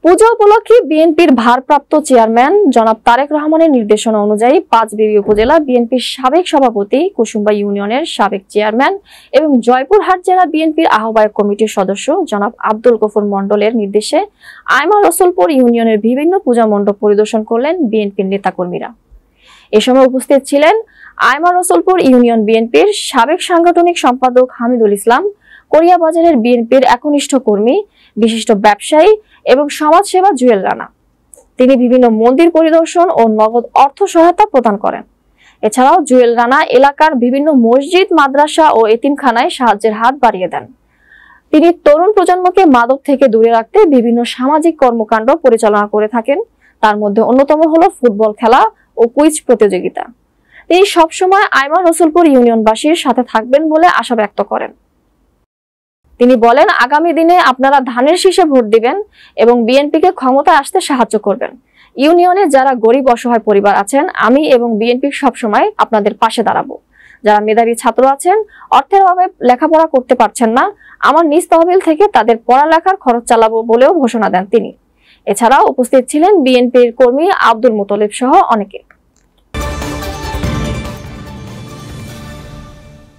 পূজা উপলক্ষে বিএনপির ভারপ্রাপ্ত চেয়ারম্যান জনাব তারেক রহমানের নির্দেশনা অনুযায়ী পাঁচবিবি উপজেলা বিএনপির সাবেক সভাপতি কুসুম্বা ইউনিয়নের সাবেক চেয়ারম্যান এবং জয়পুরহাট জেলা বিএনপির আহ্বায়ক কমিটির সদস্য জনাব আব্দুল গফুর মণ্ডলের নির্দেশে আইমা রসুলপুর ইউনিয়নের বিভিন্ন পূজা মণ্ডপ পরিদর্শন করলেন বিএনপির নেতাকর্মীরা। এ সময় উপস্থিত ছিলেন আইমা রসুলপুর ইউনিয়ন বিএনপির সাবেক সাংগঠনিক সম্পাদক হামিদুল ইসলাম, কোরিয়াবাজারের বিএনপির একনিষ্ঠ কর্মী, বিশিষ্ট ব্যবসায়ী এবং সমাজসেবা জুয়েল রানা। তিনি বিভিন্ন মন্দির পরিদর্শন ও নগদ অর্থ সহায়তা প্রদান করেন। এছাড়াও জুয়েল রানা এলাকার বিভিন্ন মসজিদ, মাদ্রাসা ও এতিমখানায় সাহায্যের হাত বাড়িয়ে দেন। তিনি তরুণ প্রজন্মকে মাদক থেকে দূরে রাখতে বিভিন্ন সামাজিক কর্মকাণ্ড পরিচালনা করে থাকেন। তার মধ্যে অন্যতম হলো ফুটবল খেলা ও কুইজ প্রতিযোগিতা। তিনি সবসময় আইমা রসুলপুর ইউনিয়নবাসীর সাথে থাকবেন বলে আশা ব্যক্ত করেন। তিনি বলেন, আগামী দিনে আপনারা ধানের শীষে ভোট দিবেন এবং বিএনপিকে ক্ষমতায় আসতে সাহায্য করবেন। ইউনিয়নে যারা গরিব অসহায় পরিবার আছেন, আমি এবং বিএনপি সবসময় আপনাদের পাশে দাঁড়াবো। যারা মেধাবী ছাত্র আছেন, অর্থের অভাবে লেখাপড়া করতে পারছেন না, আমার নিজ তহবিল থেকে তাদের পড়ালেখার খরচ চালাবো বলেও ঘোষণা দেন তিনি। এছাড়াও উপস্থিত ছিলেন বিএনপির কর্মী আব্দুল মুতলিব সহ অনেকে।